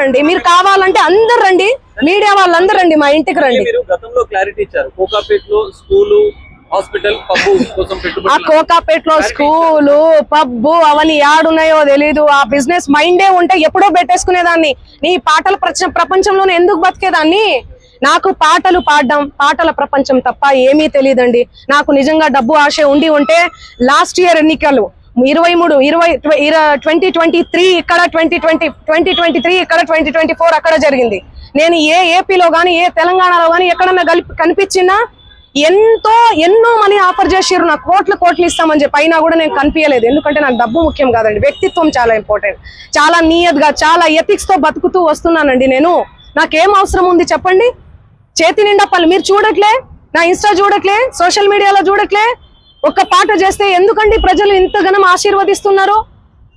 అండి మీరు కావాలంటే అందరు రండి, మీడియా వాళ్ళందరూ రండి, మా ఇంటికి రండి. మీరు గతంలో క్లారిటీ ఇచ్చారు, కోకాపేటలో స్కూలు, హాస్పిటల్, పబ్బు కోసం పెట్టుబడి. ఆ కోకాపేటలో స్కూలు, పబ్బు అవన్నీ యాడున్నాయో తెలీదు. ఆ బిజినెస్ మైండే ఉంటే ఎప్పుడో పెట్టేసుకునేదాన్ని. నీ పాటల ప్రపంచంలోనే ఎందుకు బతికేదాన్ని? నాకు పాటలు పాడడం, పాటల ప్రపంచం తప్ప ఏమీ తెలియదండి. నాకు నిజంగా డబ్బు ఆశ ఉండి ఉంటే లాస్ట్ ఇయర్ ఎన్నికలు 2023 ఇక్కడ, 2023 ఇక్కడ, 2024 అక్కడ జరిగింది. నేను ఏ ఏపీలో గానీ ఏ తెలంగాణలో గానీ ఎక్కడన్నా కనిపించినా ఎన్నో మనీ ఆఫర్ చేసిర్రు, నాకు కోట్లు ఇస్తామని చెప్పి. అయినా కూడా నేను కనిపించలేదు. ఎందుకంటే నాకు డబ్బు ముఖ్యం కాదండి, వ్యక్తిత్వం చాలా ఇంపార్టెంట్. చాలా నియత్గా, చాలా ఎథిక్స్ తో బతుకుతూ వస్తున్నానండి నేను. నాకేం అవసరం ఉంది చెప్పండి? చేతి నిండా పళ్ళు. మీరు చూడట్లే, నా ఇన్స్టా చూడట్లే, సోషల్ మీడియాలో చూడట్లే. ఒక్క పాట చేస్తే ఎందుకండి ప్రజలు ఇంతగానం ఆశీర్వదిస్తున్నారు?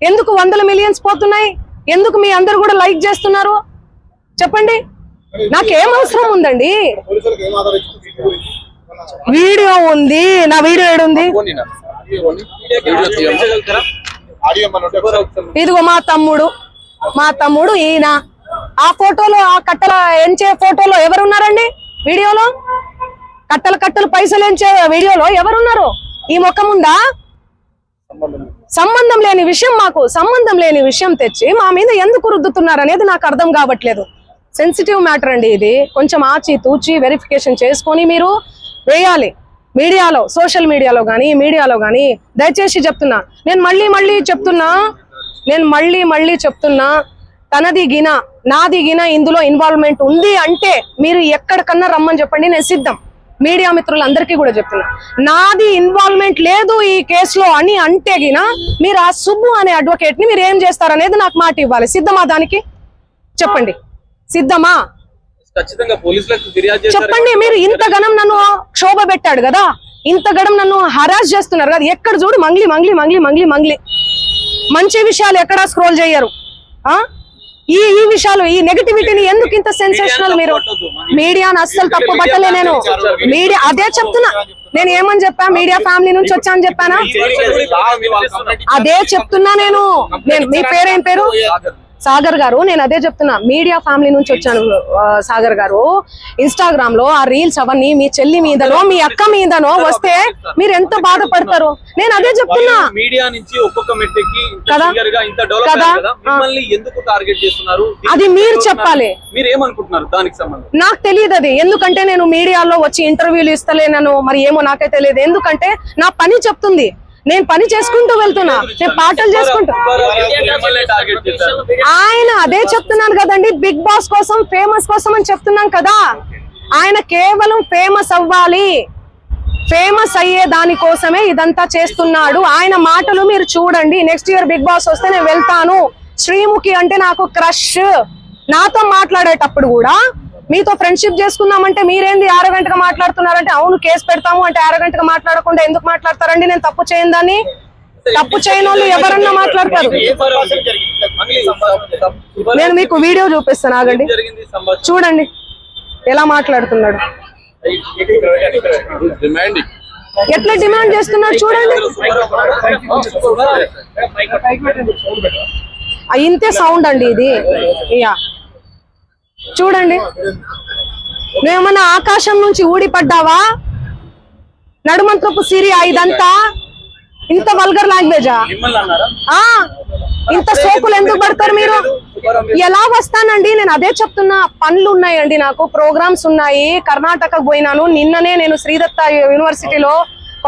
ఎందుకు 100 మిలియన్స్ పోతున్నాయి? ఎందుకు మీ అందరు కూడా లైక్ చేస్తున్నారు చెప్పండి? నాకేం అవసరం ఉందండి? వీడియో ఉంది, నా వీడియో ఏడుంది? ఇదిగో మా తమ్ముడు ఈయన. ఆ ఫోటోలో, ఆ కట్టల ఎంచే ఫోటోలో ఎవరున్నారండి? వీడియోలో కట్టలు పైసలు ఎంచే వీడియోలో ఎవరున్నారు? ఈ ముఖం ఉందా? సంబంధం లేని విషయం, మాకు సంబంధం లేని విషయం తెచ్చి మా మీద ఎందుకు రుద్దుతున్నారు అనేది నాకు అర్థం కావట్లేదు. సెన్సిటివ్ మ్యాటర్ అండి ఇది. కొంచెం ఆచి తూచి వెరిఫికేషన్ చేసుకొని మీరు వేయాలి మీడియాలో, సోషల్ మీడియాలో కానీ మీడియాలో కానీ. దయచేసి చెప్తున్నా, నేను మళ్ళీ చెప్తున్నా, తనది గిన నాది గిన ఇందులో ఇన్వాల్వ్మెంట్ ఉంది అంటే మీరు ఎక్కడికన్నా రమ్మని చెప్పండి, నేను సిద్ధం. మీడియా మిత్రులందరికీ కూడా చెప్తున్నా, నాది ఇన్వాల్వ్మెంట్ లేదు ఈ కేసులో అని అంటే గిన మీరు ఆ సుబ్బు అనే అడ్వకేట్ ని మీరు ఏం చేస్తారనేది నాకు మాట ఇవ్వాలి. సిద్ధమా? దానికి చెప్పండి, సిద్ధమా? చెప్పండి. మీరు ఇంతగనం నన్ను క్షోభ పెట్టాడు కదా, ఇంతగనం నన్ను హరాస్ చేస్తున్నారు కదా, ఎక్కడ చూడు మంగ్లీ. మంచి విషయాలు ఎక్కడా స్క్రోల్ చేయరు. ఈ విషయాలు, ఈ నెగటివిటీని ఎందుకు ఇంత సెన్సేషనల్? మీరు మీడియాను అస్సలు తప్పు పట్టలే నేను. మీడియా అదే చెప్తున్నా, నేను ఏమని చెప్పా? మీడియా ఫ్యామిలీ నుంచి వచ్చా అని చెప్పానా? అదే చెప్తున్నా నేను. మీ పేరేం పేరు? సాగర్ గారు. నేను అదే చెప్తున్నా, మీడియా ఫ్యామిలీ నుంచి వచ్చాను సాగర్ గారు. ఇన్స్టాగ్రామ్ లో ఆ రీల్స్ అవన్నీ మీ చెల్లి మీదనో మీ అక్క మీదనో వస్తే మీరు ఎంత బాధపడతారు? నేను అదే చెప్తున్నా. మీడియా నుంచి ఒక్కొక్క మెట్టుకి అది మీరు చెప్పాలి. మీరు ఏమనుకుంటున్నారు దానికి సంబంధం? నాకు తెలియదు అది. ఎందుకంటే నేను మీడియాలో వచ్చి ఇంటర్వ్యూలు ఇస్తలేనను, మరి ఏమో నాకే తెలియదు. ఎందుకంటే నా పని చెప్తుంది, నేను పని చేసుకుంటూ వెళ్తున్నా, నేను పాటలు చేసుకుంటా. ఆయన అదే చెప్తున్నాను కదండి, బిగ్ బాస్ కోసం, ఫేమస్ కోసం అని చెప్తున్నాం కదా. ఆయన కేవలం ఫేమస్ అవ్వాలి, ఫేమస్ అయ్యే దానికోసమే ఇదంతా చేస్తున్నాడు. ఆయన మాటలు మీరు చూడండి. నెక్స్ట్ ఇయర్ బిగ్ బాస్ వస్తే నేను వెళ్తాను. శ్రీముఖి అంటే నాకు క్రష్. నాతో మాట్లాడేటప్పుడు కూడా మీతో ఫ్రెండ్షిప్ చేసుకుందామంటే మీరేంది ఆరగంటగా మాట్లాడుతున్నారంటే, అవును కేసు పెడతాము అంటే ఆరగంటగా మాట్లాడకుండా ఎందుకు మాట్లాడతారండి? నేను తప్పు చేయను దాన్ని. తప్పు చేయని వాళ్ళు ఎవరన్నా మాట్లాడతారు. నేను మీకు వీడియో చూపిస్తాను, ఆగండి, చూడండి ఎలా మాట్లాడుతున్నాడు, ఎట్లా డిమాండ్ చేస్తున్నాడు చూడండి. ఇంతే సౌండ్ అండి ఇది. చూడండి, నువ్వేమన్నా ఆకాశం నుంచి ఊడిపడ్డావా? నడుమంత్రపు సిరి ఇదంతా ఇంత వల్గర్ లాంగ్వేజా? ఇంత సోకులు ఎందుకు పడతారు మీరు? ఎలా వస్తానండి? నేను అదే చెప్తున్నా, పనులు ఉన్నాయండి, నాకు ప్రోగ్రామ్స్ ఉన్నాయి. కర్ణాటకకు పోయినాను నిన్ననే. నేను శ్రీదత్త యూనివర్సిటీలో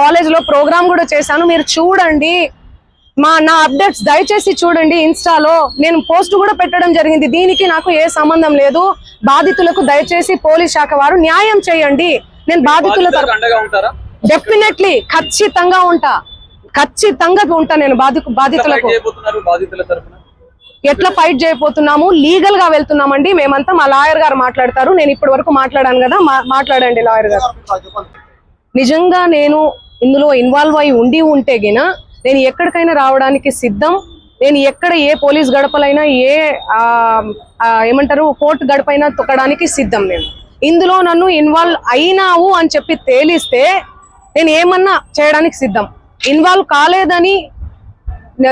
కాలేజ్ లో ప్రోగ్రామ్ కూడా చేశాను. మీరు చూడండి నా అప్డేట్స్ దయచేసి చూడండి. ఇన్స్టాలో నేను పోస్ట్ కూడా పెట్టడం జరిగింది. దీనికి నాకు ఏ సంబంధం లేదు. బాధితులకు దయచేసి పోలీస్ శాఖ వారు న్యాయం చేయండి. నేను బాధితుల డెఫినెట్లీ ఖచ్చితంగా ఉంటా నేను బాధితులకు. ఎట్లా ఫైట్ చేయబోతున్నాము? లీగల్ గా వెళ్తున్నామండి మేమంతా. మా లాయర్ గారు మాట్లాడతారు. నేను ఇప్పటి వరకు మాట్లాడాను కదా, మాట్లాడండి లాయర్ గారు. నిజంగా నేను ఇందులో ఇన్వాల్వ్ అయి ఉంటే గిన నేను ఎక్కడికైనా రావడానికి సిద్ధం. నేను ఎక్కడ ఏ పోలీస్ గడపలైనా, ఏమంటారు కోర్టు గడపైనా తొక్కడానికి సిద్ధం. నేను ఇందులో నన్ను ఇన్వాల్వ్ అయినావు అని చెప్పి తేలిస్తే నేను ఏమన్నా చేయడానికి సిద్ధం. ఇన్వాల్వ్ కాలేదని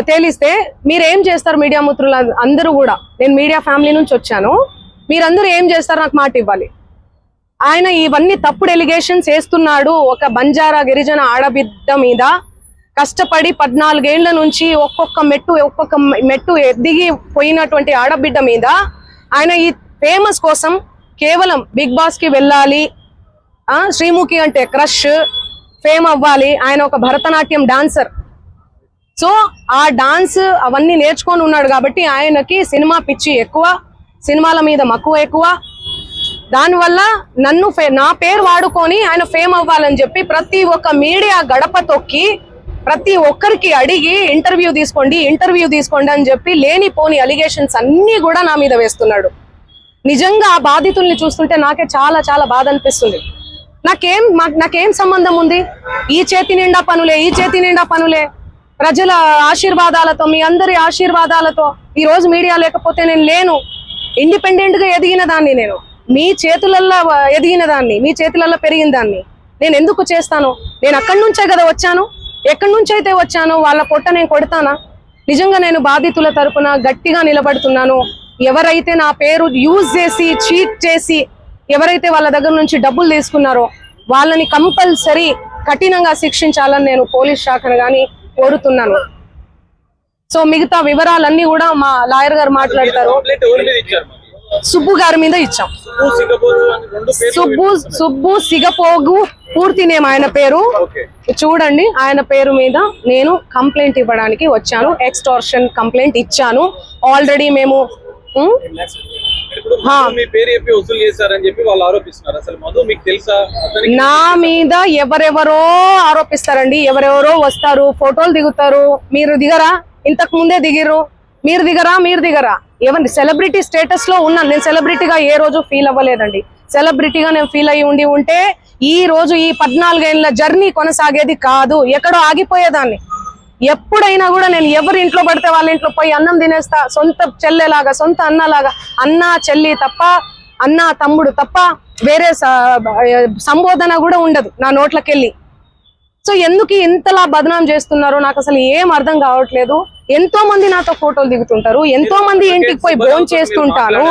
తేలిస్తే మీరేం చేస్తారు మీడియా మిత్రులు అందరూ కూడా? నేను మీడియా ఫ్యామిలీ నుంచి వచ్చాను, మీరందరూ ఏం చేస్తారు నాకు మాట ఇవ్వాలి. ఆయన ఇవన్నీ తప్పుడు ఎలిగేషన్స్ వేస్తున్నాడు. ఒక బంజారా గిరిజన ఆడబిడ్డ మీద కష్టపడి 14 ఏళ్ల నుంచి ఒక్కొక్క మెట్టు ఎదిగి పోయినటువంటి ఆడబిడ్డ మీద ఆయన ఈ ఫేమస్ కోసం కేవలం బిగ్ బాస్ కి వెళ్ళాలి, శ్రీముఖి అంటే క్రష్, ఫేమ్ అవ్వాలి. ఆయన ఒక భరతనాట్యం డాన్సర్. సో ఆ డాన్స్ అవన్నీ నేర్చుకొని ఉన్నాడు కాబట్టి ఆయనకి సినిమా పిచ్చి ఎక్కువ, సినిమాల మీద మక్కువ ఎక్కువ. దానివల్ల నా పేరు వాడుకొని ఆయన ఫేమ్ అవ్వాలని చెప్పి ప్రతి ఒక్క మీడియా గడప తొక్కి ప్రతి ఒక్కరికి అడిగి ఇంటర్వ్యూ తీసుకోండి అని చెప్పి లేనిపోని అలిగేషన్స్ అన్ని కూడా నా మీద వేస్తున్నాడు. నిజంగా ఆ బాధితుల్ని చూస్తుంటే నాకే చాలా చాలా బాధ అనిపిస్తుంది. నాకేం సంబంధం ఉంది? ఈ చేతి నిండా పనులే ప్రజల ఆశీర్వాదాలతో, మీ అందరి ఆశీర్వాదాలతో ఈ రోజు మీడియా లేకపోతే నేను లేను. ఇండిపెండెంట్ గా ఎదిగిన దాన్ని, నేను మీ చేతులల్లో ఎదిగిన దాన్ని, మీ చేతులల్లో పెరిగిన దాన్ని నేను ఎందుకు చేస్తాను? నేను అక్కడి నుంచే కదా వచ్చాను. ఎక్కడి నుంచి అయితే వచ్చానో వాళ్ళ పొట్ట నేను కొడతానా? నిజంగా నేను బాధితుల తరపున గట్టిగా నిలబడుతున్నాను. ఎవరైతే నా పేరు యూజ్ చేసి చీట్ చేసి ఎవరైతే వాళ్ళ దగ్గర నుంచి డబ్బులు తీసుకున్నారో వాళ్ళని కంపల్సరీ కఠినంగా శిక్షించాలని నేను పోలీస్ శాఖను గాని కోరుతున్నాను. సో మిగతా వివరాలన్నీ కూడా మా లాయర్ గారు మాట్లాడతారు. సుబ్బు గారి మీద ఇచ్చాం. సుబ్బు సిగపోగు పూర్తి నేమ్ ఆయన పేరు. చూడండి, ఆయన పేరు మీద నేను కంప్లైంట్ ఇవ్వడానికి వచ్చాను. ఎక్స్టార్షన్ కంప్లైంట్ ఇచ్చాను ఆల్రెడీ. మేము నా మీద ఎవరెవరో ఆరోపిస్తారండి. ఎవరెవరో వస్తారు, ఫోటోలు దిగుతారు. మీరు దిగరా? ఇంతకు ముందే దిగిర్రు. మీరు దిగరా? ఏమండి, సెలబ్రిటీ స్టేటస్ లో ఉన్నాను నేను. సెలబ్రిటీగా ఏ రోజు ఫీల్ అవ్వలేదండి. సెలబ్రిటీగా నేను ఫీల్ అయ్యి ఉంటే ఈ రోజు ఈ 14 ఏళ్ల జర్నీ కొనసాగేది కాదు, ఎక్కడో ఆగిపోయేదాన్ని. ఎప్పుడైనా కూడా నేను ఎవరి ఇంట్లో పడితే వాళ్ళ ఇంట్లో పోయి అన్నం తినేస్తా. సొంత చెల్లెలాగా, సొంత అన్నలాగా. అన్న చెల్లి తప్ప, అన్న తమ్ముడు తప్ప వేరే సంబోధన కూడా ఉండదు నా నోట్లకెళ్ళి. సో ఎందుకు ఇంతలా బదనాం చేస్తున్నారో నాకు అసలు ఏం అర్థం కావట్లేదు. ఎంతో మంది నాతో ఫోటోలు దిగుతుంటారు, ఎంతో మంది ఇంటికి పోయి భోజనం చేస్తుంటాను.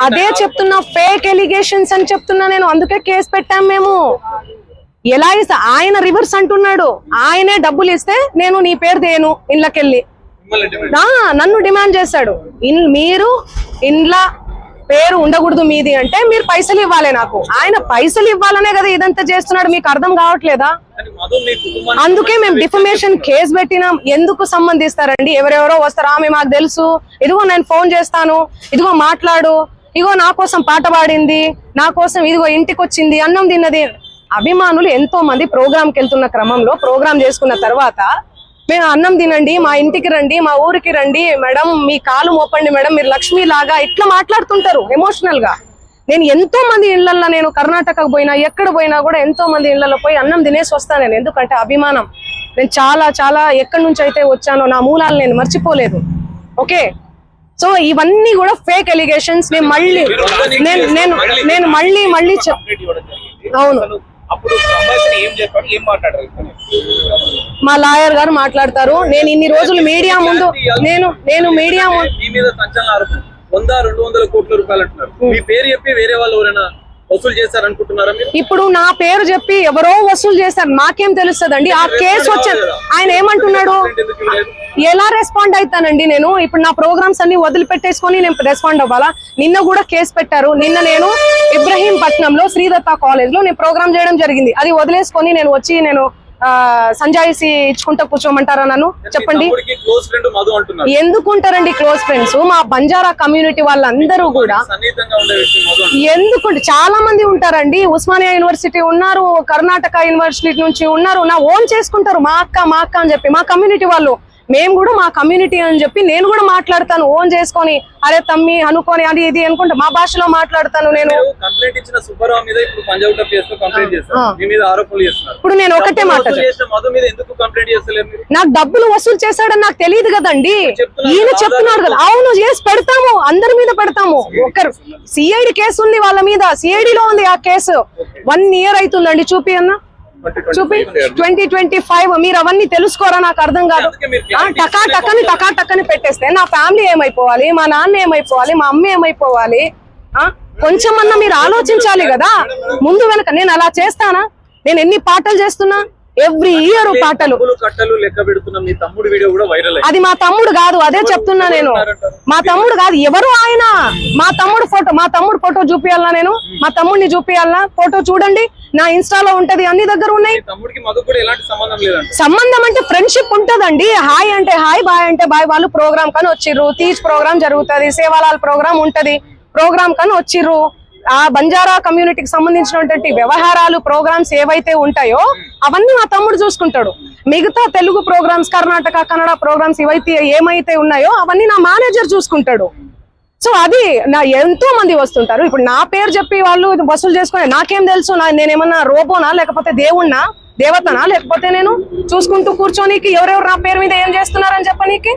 అదే చెప్తున్నా, ఫేక్ ఎలిగేషన్స్ అని చెప్తున్నా నేను. అందుకే కేసు పెట్టాం మేము. ఎలా ఇస్తా? ఆయన రివర్స్ అంటున్నాడు. ఆయనే డబ్బులు ఇస్తే నేను నీ పేరు దేను ఇళ్ళకెళ్ళి నన్ను డిమాండ్ చేశాడు. మీరు ఇండ్ల పేరు ఉండకూడదు మీది అంటే మీరు పైసలు ఇవ్వాలి నాకు. ఆయన పైసలు ఇవ్వాలనే కదా ఇదంతా చేస్తున్నాడు. మీకు అర్థం కావట్లేదా? అందుకే మేము డిఫమేషన్ కేసు పెట్టినాం. ఎందుకు సంబంధిస్తారండి? ఎవరెవరో వస్తారు, ఆమె మాకు తెలుసు, ఇదిగో నేను ఫోన్ చేస్తాను, ఇదిగో మాట్లాడు, ఇదిగో నా కోసం పాట పాడింది, నా కోసం ఇదిగో ఇంటికి వచ్చింది, అన్నం తిన్నది. అభిమానులు ఎంతో మంది ప్రోగ్రామ్కి వెళ్తున్న క్రమంలో ప్రోగ్రామ్ చేసుకున్న తర్వాత మేము అన్నం తినండి, మా ఇంటికి రండి, మా ఊరికి రండి మేడం, మీ కాలు మోపండి మేడం, మీరు లక్ష్మి లాగా ఇట్లా మాట్లాడుతుంటారు ఎమోషనల్ గా. నేను ఎంతో మంది ఇళ్లలో, నేను కర్ణాటకకు పోయినా ఎక్కడ పోయినా కూడా ఎంతో మంది ఇళ్లలో పోయి అన్నం తినేసి వస్తాను నేను. ఎందుకంటే అభిమానం. నేను చాలా చాలా ఎక్కడి నుంచి అయితే వచ్చానో నా మూలాలు నేను మర్చిపోలేదు. ఓకే, సో ఇవన్నీ కూడా ఫేక్ ఎలిగేషన్స్. నేను మళ్ళీ అవును, మా లాయర్ గారు మాట్లాడతారు. నేను ఇన్ని రోజులు మీడియా ముందు నేను మీడియా 100-200 కోట్ల రూపాయలు అంటున్నారు. మీ పేరు చెప్పి వేరే వాళ్ళు ఎవరైనా వసూలు చేశారనుకుంటున్నారా మీరు? ఇప్పుడు నా పేరు చెప్పి ఎవరో వసూలు చేశారు, నాకేం తెలుస్తుందండి? ఆ కేసు వచ్చారు. ఆయన ఏమంటున్నాడు? ఎలా రెస్పాండ్ అవుతానండి నేను? ఇప్పుడు నా ప్రోగ్రామ్స్ అన్ని వదిలిపెట్టేసుకొని నేను రెస్పాండ్ అవ్వాలా? నిన్న కూడా కేసు పెట్టారు. నిన్న నేను ఇబ్రహీంపట్నంలో శ్రీదత్త కాలేజ్ లో నేను ప్రోగ్రామ్ చేయడం జరిగింది. అది వదిలేసుకొని నేను వచ్చి నేను సంజాయిసి ఇచ్చుకుంటా కూర్చోమంటారా నన్ను? చెప్పండి. ఎందుకుంటారండి క్లోజ్ ఫ్రెండ్స్? మా బంజారా కమ్యూనిటీ వాళ్ళందరూ కూడా ఎందుకుంటే చాలా మంది ఉంటారండి. ఉస్మానియా యూనివర్సిటీ ఉన్నారు, కర్ణాటక యూనివర్సిటీ నుంచి ఉన్నారు. నా ఓన్ చేసుకుంటారు, మా అక్క అని చెప్పి. మా కమ్యూనిటీ వాళ్ళు, మేము కూడా మా కమ్యూనిటీ అని చెప్పి నేను కూడా మాట్లాడతాను ఓన్ చేసుకొని. అరే తమ్మి అనుకొని అది ఇది అనుకుంటా మా భాషలో మాట్లాడతాను నేను. ఇప్పుడు నేను ఒకటే నాకు డబ్బులు వసూలు చేశాడని నాకు తెలియదు కదండి. ఈయన చెప్తున్నాడు కదా. అవును, చేసి పెడతాము, అందరి మీద పెడతాము. ఒకరు సిఐడి కేసు ఉంది వాళ్ళ మీద, సిఐడిలో ఉంది ఆ కేసు. 1 year అవుతుందండి. చూపి అన్న, చూపి 2025 మీరు అవన్నీ తెలుసుకోరా నాకు అర్థం కాదు. టకా టక్కని పెట్టేస్తే నా ఫ్యామిలీ ఏమైపోవాలి, మా నాన్న ఏమైపోవాలి, మా అమ్మ ఏమైపోవాలి? కొంచెమన్నా మీరు ఆలోచించాలి కదా ముందు వెనక. నేను అలా చేస్తానా? నేను ఎన్ని పాటలు చేస్తున్నా, ఎవ్రీ ఇయర్ పాటలు. కట్టలు లెక్క పెడుతున్నా మీ తమ్ముడు వీడియో కూడా వైరల్ అయింది. అది మా తమ్ముడు కాదు, అదే చెప్తున్నా నేను. మా తమ్ముడు కాదు, ఎవరు ఆయన? మా తమ్ముడు ఫోటో చూపియాలనా? నేను మా తమ్ముడిని చూపియాలనా? ఫోటో చూడండి, నా ఇన్స్టాలో ఉంటది, అన్ని దగ్గర ఉన్నాయి. తమ్ముడికి మాకు కూడా ఎలాంటి సంబంధం లేదండి. సంబంధం అంటే ఫ్రెండ్షిప్ ఉంటదండి. హాయ్ అంటే హాయ్, బాయ్ అంటే బాయ్. వాళ్ళు ప్రోగ్రామ్ కని వచ్చిర్రు, తీజ్ ప్రోగ్రామ్ జరుగుతుంది, సేవాలాల్ ప్రోగ్రామ్ ఉంటది, ప్రోగ్రామ్ కని వచ్చిర్రు. ఆ బంజారా కమ్యూనిటీకి సంబంధించినటువంటి వ్యవహారాలు, ప్రోగ్రామ్స్ ఏవైతే ఉంటాయో అవన్నీ మా తమ్ముడు చూసుకుంటాడు. మిగతా తెలుగు ప్రోగ్రామ్స్, కర్ణాటక కన్నడ ప్రోగ్రామ్స్ ఏమైతే ఉన్నాయో అవన్నీ నా మేనేజర్ చూసుకుంటాడు. సో అది నా ఎంతో మంది వస్తుంటారు. ఇప్పుడు నా పేరు చెప్పి వాళ్ళు వసూలు చేసుకుని నాకేం తెలుసు? నేనేమన్నా రోబోనా, లేకపోతే దేవుణ్ణా, దేవతనా? లేకపోతే నేను చూసుకుంటూ కూర్చోనీకి ఎవరెవరు నా పేరు మీద ఏం చేస్తున్నారని చెప్పనీకి?